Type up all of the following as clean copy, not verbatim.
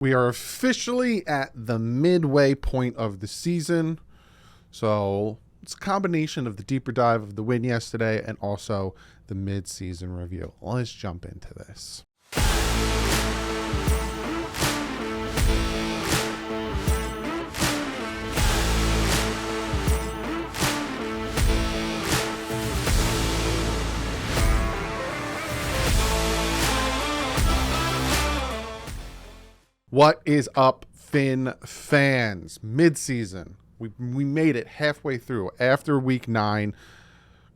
We are officially at the midway point of the season. So it's a combination of the deeper dive of the win yesterday and also the mid-season review. Let's jump into this. What is up, Finn fans? Mid-season. We made it halfway through after week 9.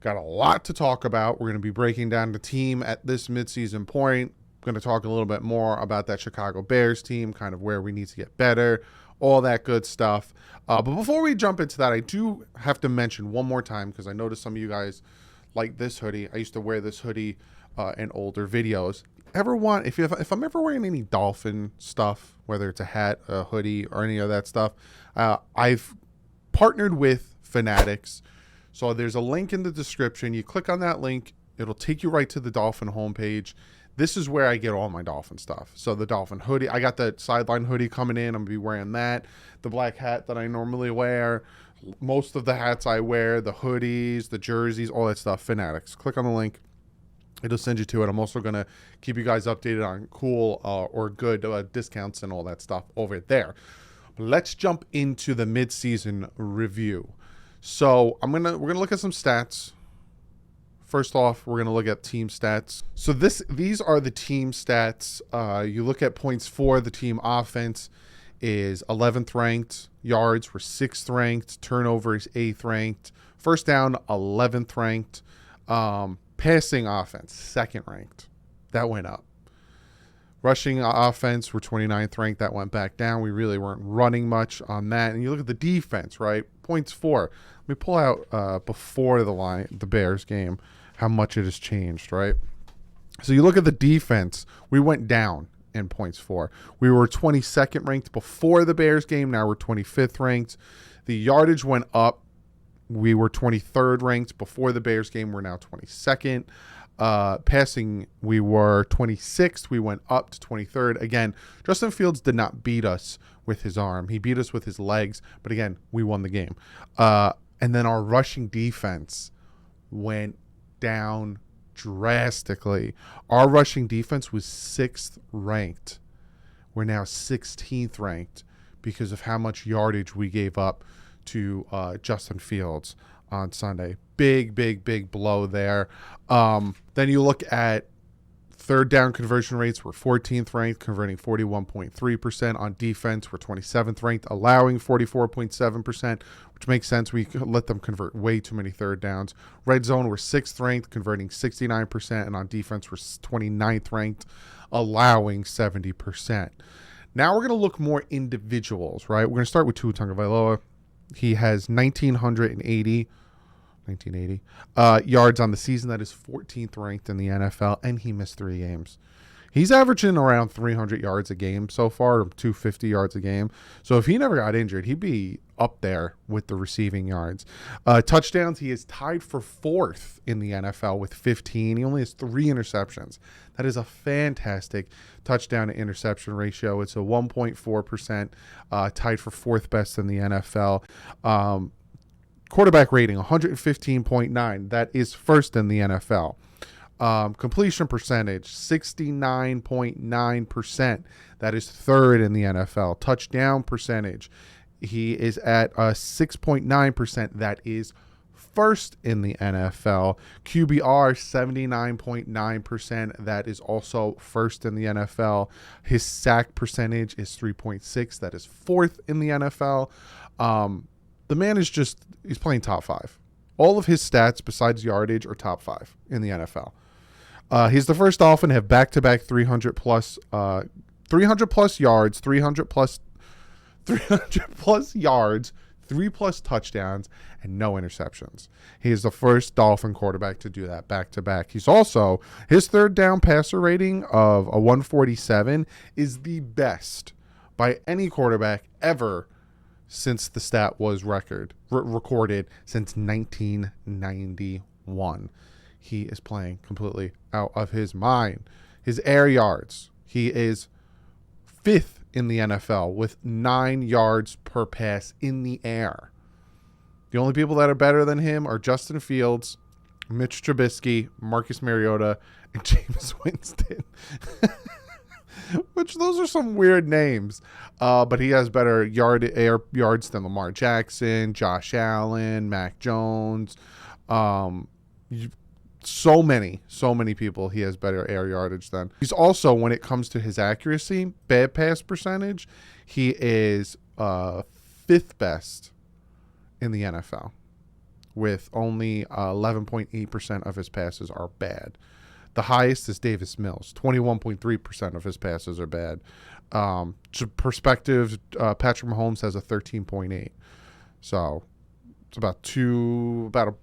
Got a lot to talk about. We're going to be breaking down the team at this mid-season point. Going to talk a little bit more about that Chicago Bears team, kind of where we need to get better, all that good stuff. But before we jump into that, I do have to mention one more time, because I noticed some of you guys like this hoodie. I used to wear this hoodie in older videos. If I'm ever wearing any Dolphin stuff, whether it's a hat, a hoodie, or any of that stuff, I've partnered with Fanatics. So there's a link in the description. You click on that link, it'll take you right to the Dolphin homepage. This is where I get all my Dolphin stuff. So the Dolphin hoodie, I got the sideline hoodie coming in. I'm gonna be wearing that. The black hat that I normally wear. Most of the hats I wear, the hoodies, the jerseys, all that stuff. Fanatics. Click on the link. It'll send you to it. I'm also going to keep you guys updated on cool or good discounts and all that stuff over there. Let's jump into the mid-season review. So we're gonna look at some stats. First off, we're gonna look at team stats. So these are the team stats. You look at points for the team offense is 11th ranked. Yards were 6th ranked. Turnovers 8th ranked. First down 11th ranked. Passing offense, 2nd ranked. That went up. Rushing offense, we're 29th ranked. That went back down. We really weren't running much on that. And you look at the defense, right? Points for. Let me pull out before the Bears game, how much it has changed, right? So you look at the defense, we went down in points for. We were 22nd ranked before the Bears game. Now we're 25th ranked. The yardage went up. We were 23rd ranked before the Bears game. We're now 22nd. Passing, we were 26th. We went up to 23rd. Again, Justin Fields did not beat us with his arm. He beat us with his legs. But again, we won the game. And then our rushing defense went down drastically. Our rushing defense was 6th ranked. We're now 16th ranked because of how much yardage we gave up to Justin Fields on Sunday. Big blow there. Then you look at third down conversion rates. We're 14th ranked, converting 41.3%. On defense, we're 27th ranked, allowing 44.7%, which makes sense. We let them convert way too many third downs. Red zone, we're 6th ranked, converting 69%. And on defense, we're 29th ranked, allowing 70%. Now we're going to look more individuals, right? We're going to start with Tua Tagovailoa. He has 1980 yards on the season. That is 14th ranked in the NFL, and he missed 3 games. He's averaging around 300 yards a game so far, 250 yards a game. So if he never got injured, he'd be up there with the receiving yards. Touchdowns, he is tied for 4th in the NFL with 15. He only has 3 interceptions. That is a fantastic touchdown to interception ratio. It's a 1.4%, tied for 4th best in the NFL. Quarterback rating, 115.9. That is 1st in the NFL. Completion percentage, 69.9%. That is 3rd in the NFL. Touchdown percentage, he is at 6.9%. That is 1st in the NFL. QBR, 79.9%. That is also 1st in the NFL. His sack percentage is 3.6. That is 4th in the NFL. The man is he's playing top 5. All of his stats besides yardage are top 5 in the NFL. He's the first Dolphin to have back-to-back 300 plus yards, 300 plus yards, 3 plus touchdowns, and no interceptions. He is the first Dolphin quarterback to do that back-to-back. He's also, his third down passer rating of a 147 is the best by any quarterback ever since the stat was recorded since 1991. He is playing completely out of his mind. His air yards, he is 5th in the NFL with 9 yards per pass in the air. The only people that are better than him are Justin Fields, Mitch Trubisky, Marcus Mariota, and Jameis Winston. Which those are some weird names. But he has better air yards than Lamar Jackson, Josh Allen, Mac Jones. So many people he has better air yardage than. He's also, when it comes to his accuracy, bad pass percentage, he is 5th best in the NFL, with only 11.8% of his passes are bad. The highest is Davis Mills. 21.3% of his passes are bad. To perspective, Patrick Mahomes has a 13.8. So it's about a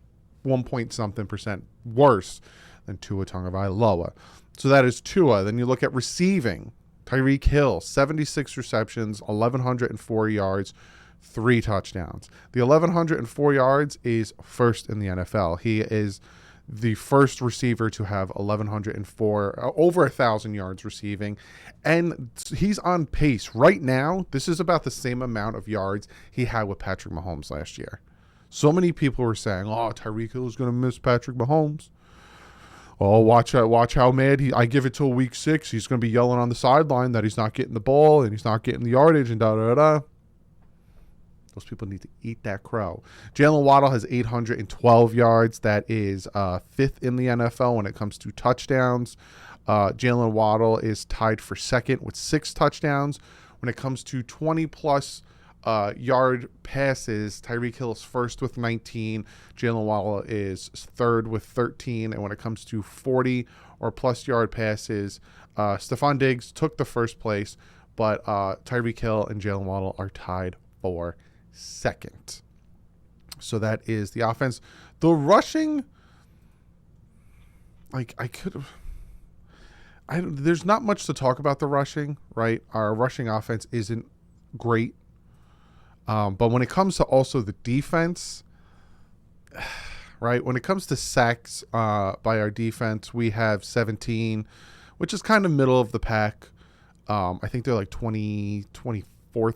1 point something percent worse than Tua Tagovailoa. So that is Tua. Then you look at receiving. Tyreek Hill, 76 receptions, 1,104 yards, 3 touchdowns. The 1,104 yards is first in the NFL. He is the first receiver to have 1,104, over 1,000 yards receiving. And he's on pace. Right now, this is about the same amount of yards he had with Patrick Mahomes last year. So many people were saying, oh, Tyreek Hill is going to miss Patrick Mahomes. Oh, watch how mad I give it till week 6. He's going to be yelling on the sideline that he's not getting the ball and he's not getting the yardage and da-da-da-da. Those people need to eat that crow. Jalen Waddle has 812 yards. That is 5th in the NFL when it comes to touchdowns. Jalen Waddle is tied for 2nd with 6 touchdowns. When it comes to 20-plus yard passes, Tyreek Hill is 1st with 19. Jalen Waddle is 3rd with 13. And when it comes to 40 or plus yard passes, Stephon Diggs took the 1st place, but Tyreek Hill and Jalen Waddle are tied for 2nd. So that is the offense. The rushing, there's not much to talk about the rushing, right? Our rushing offense isn't great. But when it comes to also the defense, right? When it comes to sacks by our defense, we have 17, which is kind of middle of the pack. I think they're like 24th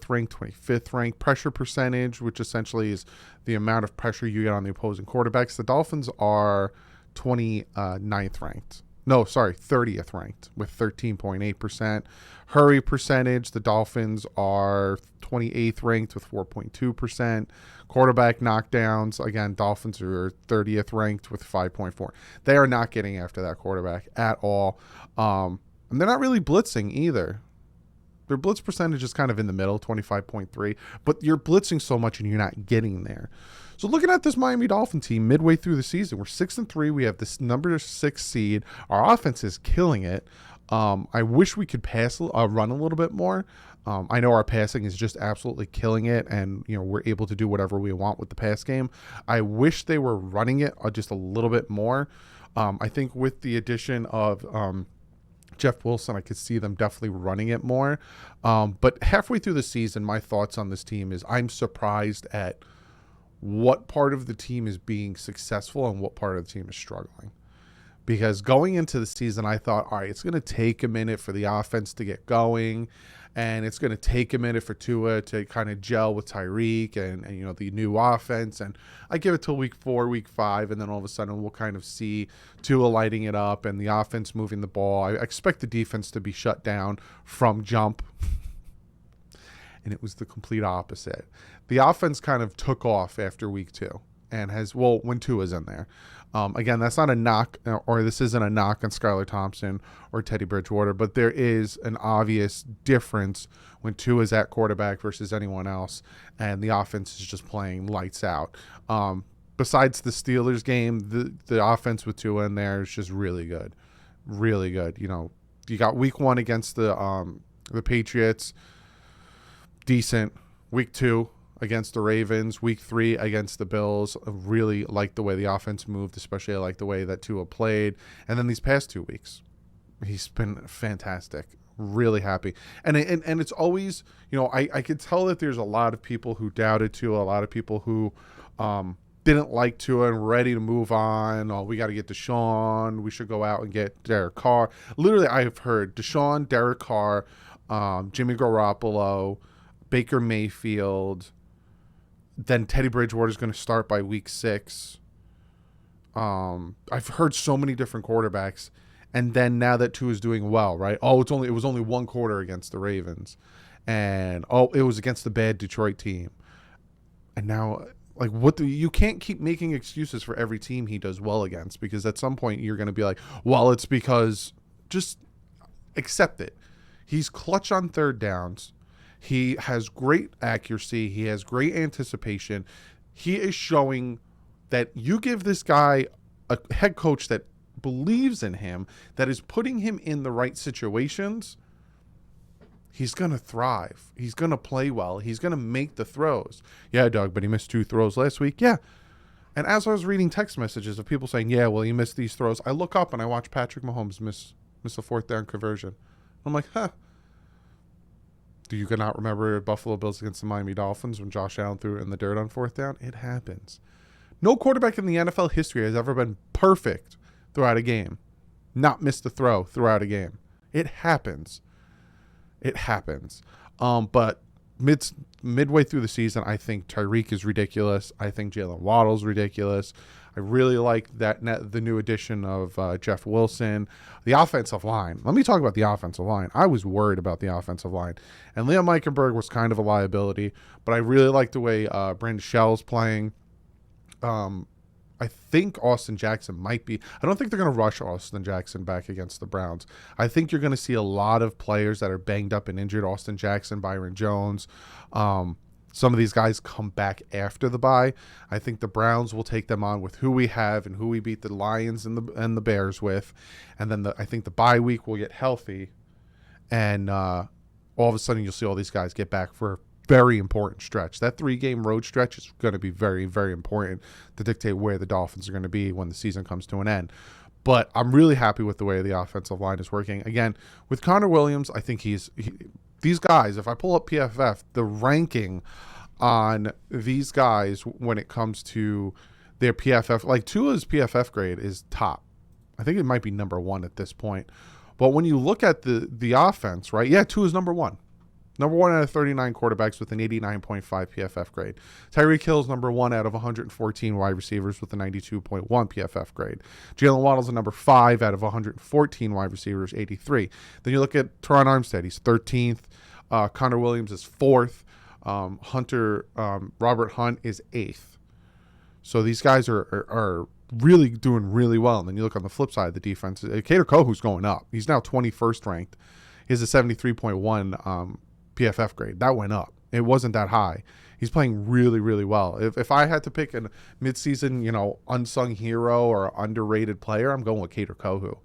ranked, 25th ranked. Pressure percentage, which essentially is the amount of pressure you get on the opposing quarterbacks. The Dolphins are 29th ranked. No, sorry, 30th ranked with 13.8%. Hurry percentage, the Dolphins are 28th ranked with 4.2%. Quarterback knockdowns, again, Dolphins are 30th ranked with 5.4. They are not getting after that quarterback at all. And they're not really blitzing either. Their blitz percentage is kind of in the middle, 25.3, but you're blitzing so much and you're not getting there. So looking at this Miami Dolphin team midway through the season, we're 6-3. We have this number 6 seed. Our offense is killing it. I wish we could run a little bit more. I know our passing is just absolutely killing it, and we're able to do whatever we want with the pass game. I wish they were running it just a little bit more. I think with the addition of Jeff Wilson, I could see them definitely running it more. But halfway through the season, my thoughts on this team is I'm surprised at what part of the team is being successful and what part of the team is struggling. Because going into the season, I thought, all right, it's going to take a minute for the offense to get going, and it's going to take a minute for Tua to kind of gel with Tyreek and the new offense. And I give it till week 4, week 5, and then all of a sudden we'll kind of see Tua lighting it up and the offense moving the ball. I expect the defense to be shut down from jump. And it was the complete opposite. The offense kind of took off after week 2 and when Tua's in there. Again, that's not a knock, or this isn't a knock on Skylar Thompson or Teddy Bridgewater, but there is an obvious difference when Tua's at quarterback versus anyone else, and the offense is just playing lights out. Besides the Steelers game, the offense with Tua in there is just really good. Really good. You got week 1 against the Patriots, decent. Week 2 against the Ravens, week 3 against the Bills. I really like the way the offense moved, especially I like the way that Tua played. And then these past 2 weeks, he's been fantastic. Really happy. And it's always, I could tell that there's a lot of people who doubted Tua, a lot of people who didn't like Tua and ready to move on. Oh, we got to get Deshaun. We should go out and get Derek Carr. Literally, I have heard Deshaun, Derek Carr, Jimmy Garoppolo, Baker Mayfield. Then Teddy Bridgewater is going to start by week 6. I've heard so many different quarterbacks, and then now that Tua is doing well, right? Oh, it was only one quarter against the Ravens, and it was against the bad Detroit team, and now like you can't keep making excuses for every team he does well against, because at some point you're going to be like, well, it's because just accept it. He's clutch on third downs. He has great accuracy. He has great anticipation. He is showing that you give this guy a head coach that believes in him, that is putting him in the right situations, he's going to thrive. He's going to play well. He's going to make the throws. Yeah, Doug, but he missed 2 throws last week. Yeah. And as I was reading text messages of people saying, yeah, well, he missed these throws, I look up and I watch Patrick Mahomes miss a 4th down conversion. I'm like, huh. Do you not remember Buffalo Bills against the Miami Dolphins when Josh Allen threw it in the dirt on 4th down? It happens. No quarterback in the NFL history has ever been perfect throughout a game, not missed a throw throughout a game. It happens. It happens. But midway through the season, I think Tyreek is ridiculous. I think Jalen Waddle's ridiculous. I really like the new addition of Jeff Wilson. The offensive line. Let me talk about the offensive line. I was worried about the offensive line. And Liam Eichenberg was kind of a liability, but I really like the way Brandon Shell's playing. I think Austin Jackson might be. I don't think they're going to rush Austin Jackson back against the Browns. I think you're going to see a lot of players that are banged up and injured. Austin Jackson, Byron Jones. Some of these guys come back after the bye. I think the Browns will take them on with who we have and who we beat the Lions and the Bears with. And then I think the bye week will get healthy. And all of a sudden you'll see all these guys get back for a very important stretch. That 3-game road stretch is going to be very, very important to dictate where the Dolphins are going to be when the season comes to an end. But I'm really happy with the way the offensive line is working. Again, with Connor Williams, I think these guys, if I pull up PFF, the ranking on these guys when it comes to their PFF, like Tua's PFF grade is top. I think it might be number 1 at this point. But when you look at the offense, right? Yeah, Tua's number 1. Number 1 out of 39 quarterbacks with an 89.5 PFF grade. Tyreek Hill's number 1 out of 114 wide receivers with a 92.1 PFF grade. Jalen Waddle's a number 5 out of 114 wide receivers, 83. Then you look at Teron Armstead, he's 13th. Connor Williams is 4th. Robert Hunt is 8th. So these guys are really doing really well. And then you look on the flip side of the defense. Kader Kohu's going up. He's now 21st ranked. He has a 73.1 PFF grade. That went up. It wasn't that high. He's playing really, really well. If I had to pick a midseason, unsung hero or underrated player, I'm going with Kader Kohu.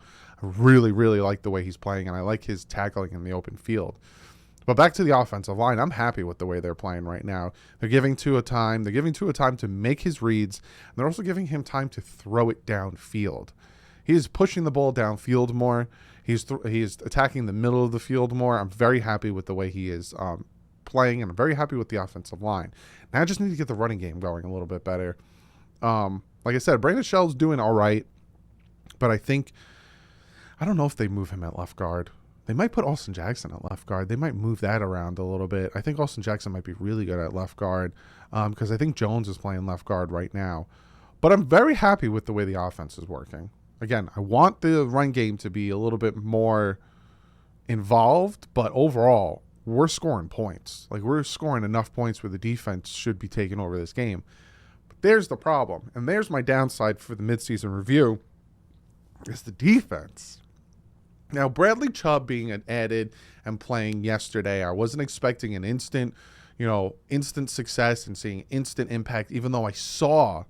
I really, really like the way he's playing, and I like his tackling in the open field. But back to the offensive line, I'm happy with the way they're playing right now. They're giving Tua time. They're giving Tua time to make his reads, and they're also giving him time to throw it downfield. He is pushing the ball downfield more. He's attacking the middle of the field more. I'm very happy with the way he is playing, and I'm very happy with the offensive line. Now I just need to get the running game going a little bit better. Like I said, Brandon Shell's doing all right, but I don't know if they move him at left guard. They might put Austin Jackson at left guard. They might move that around a little bit. I think Austin Jackson might be really good at left guard because I think Jones is playing left guard right now. But I'm very happy with the way the offense is working. Again, I want the run game to be a little bit more involved, but overall, we're scoring points. Like, we're scoring enough points where the defense should be taking over this game. But there's the problem, and there's my downside for the midseason review, is the defense. Now, Bradley Chubb being added and playing yesterday, I wasn't expecting an instant success and seeing instant impact, even though I saw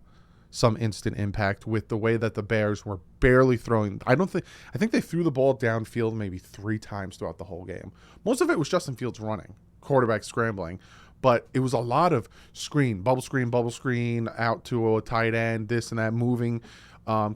some instant impact with the way that the Bears were barely throwing. I think they threw the ball downfield maybe 3 times throughout the whole game. Most of it was Justin Fields running, quarterback scrambling, but it was a lot of bubble screen, out to a tight end, this and that, moving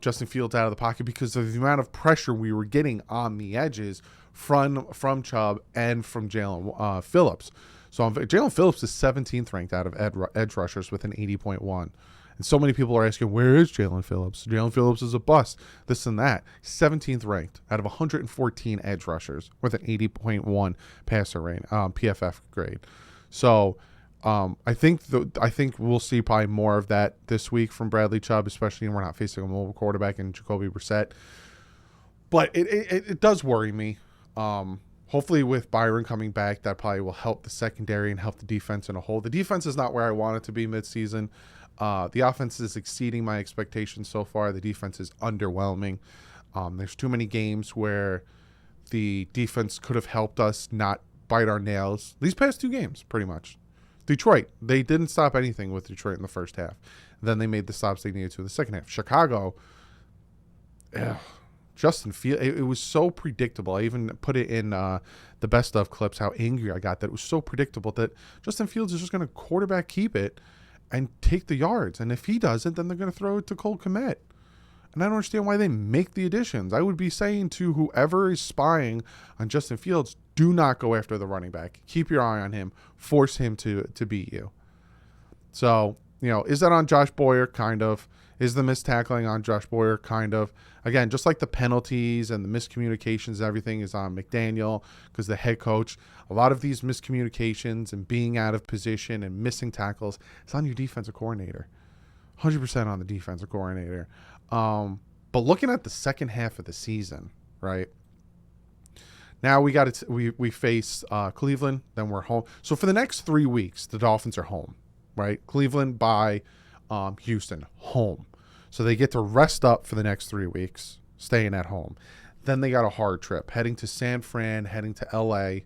Justin Fields out of the pocket because of the amount of pressure we were getting on the edges from Chubb and from Jalen Phillips. So Jalen Phillips is 17th ranked out of edge rushers with an 80.1. And so many people are asking, where is Jalen Phillips? Jalen Phillips is a bust, this and that. 17th ranked out of 114 edge rushers with an 80.1 passer rate, PFF grade. So I think we'll see probably more of that this week from Bradley Chubb, especially when we're not facing a mobile quarterback in Jacoby Brissett. But it does worry me. Hopefully with Byron coming back, that probably will help the secondary and help the defense in a whole. The defense is not where I want it to be midseason. The offense is exceeding my expectations so far. The defense is underwhelming. There's too many games where the defense could have helped us not bite our nails. These past 2 games, pretty much. Detroit, they didn't stop anything with Detroit in the first half. Then they made the stops they needed to in the second half. Chicago, Justin Fields, it was so predictable. I even put it in the best of clips how angry I got that it was so predictable that Justin Fields is just going to quarterback keep it and take the yards. And if he doesn't, then they're going to throw it to Cole Kmet. And I don't understand why they make the additions. I would be saying to whoever is spying on Justin Fields, do not go after the running back. Keep your eye on him. Force him to beat you. So, is that on Josh Boyer? Kind of. Is the mistackling on Josh Boyer? Kind of. Again, just like the penalties and the miscommunications, everything is on McDaniel because the head coach. A lot of these miscommunications and being out of position and missing tackles, it's on your defensive coordinator. 100% on the defensive coordinator. But looking at the second half of the season, right? Now we face Cleveland, then we're home. So for the next 3 weeks, the Dolphins are home, right? Cleveland by Houston, home. So they get to rest up for the next 3 weeks, staying at home. Then they got a hard trip, heading to San Fran, heading to LA,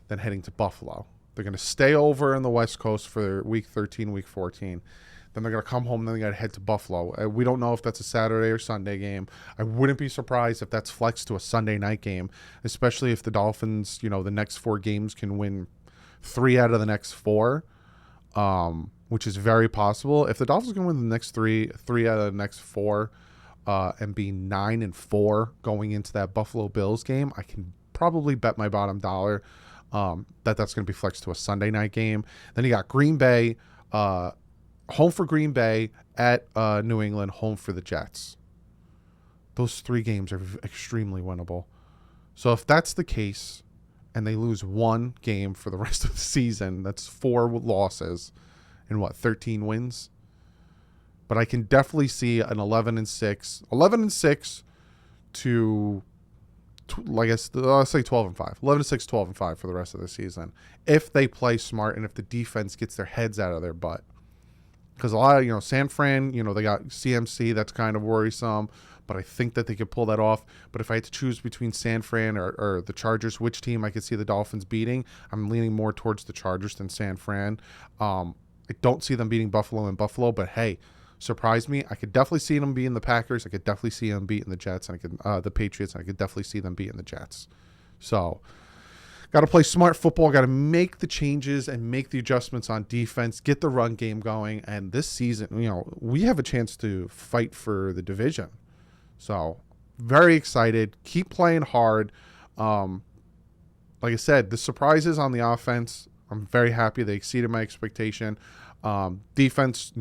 then heading to Buffalo. They're going to stay over in the West Coast for week 13, week 14. Then they're going to come home, then they got to head to Buffalo. We don't know if that's a Saturday or Sunday game. I wouldn't be surprised if that's flexed to a Sunday night game, especially if the Dolphins, the next 4 games can win 3 out of the next 4, which is very possible. If the Dolphins can win the next 3 out of the next 4, and be 9-4 going into that Buffalo Bills game, I can probably bet my bottom dollar that's going to be flexed to a Sunday night game. Then you got Green Bay, home for Green Bay, at New England, home for the Jets. Those 3 games are extremely winnable. So if that's the case and they lose 1 game for the rest of the season, that's 4 losses and 13 wins? But I can definitely see an 11-6 to, I guess, let's say 12-5. 11-6, 12-5 for the rest of the season if they play smart and if the defense gets their heads out of their butt. Because a lot of, San Fran, they got CMC, that's kind of worrisome, but I think that they could pull that off. But if I had to choose between San Fran or the Chargers, which team I could see the Dolphins beating, I'm leaning more towards the Chargers than San Fran. I don't see them beating Buffalo in Buffalo, but hey, surprise me. I could definitely see them beating the Packers. I could definitely see them beating the Jets, and I could the Patriots, and I could definitely see them beating the Jets. So got to play smart football. Got to make the changes and make the adjustments on defense. Get the run game going. And this season, we have a chance to fight for the division. So very excited. Keep playing hard. Like I said, the surprises on the offense, I'm very happy. They exceeded my expectation. Defense,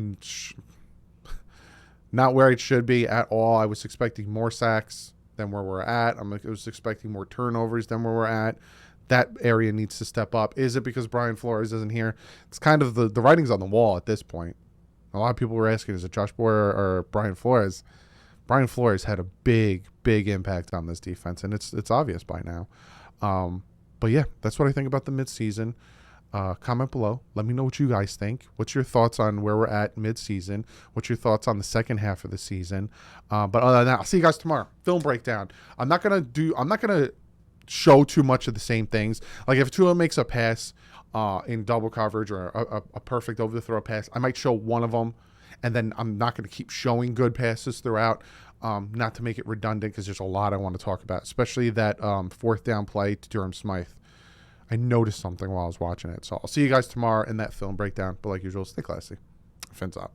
not where it should be at all. I was expecting more sacks than where we're at. I was expecting more turnovers than where we're at. That area needs to step up. Is it because Brian Flores isn't here? It's kind of the writing's on the wall at this point. A lot of people were asking, is it Josh Boyer or Brian Flores? Brian Flores had a big impact on this defense, and it's obvious by now. But yeah, that's what I think about the midseason. Comment below. Let me know what you guys think. What's your thoughts on where we're at midseason? What's your thoughts on the second half of the season? But other than that, I'll see you guys tomorrow. Film breakdown. I'm not gonna show too much of the same things. Like if Tua makes a pass in double coverage or a perfect over the throw pass, I might show one of them, and then I'm not going to keep showing good passes throughout. Not to make it redundant, because there's a lot I want to talk about, especially that 4th down play to Durham Smythe. I noticed something while I was watching it. So I'll see you guys tomorrow in that film breakdown. But like usual, stay classy. Fins up.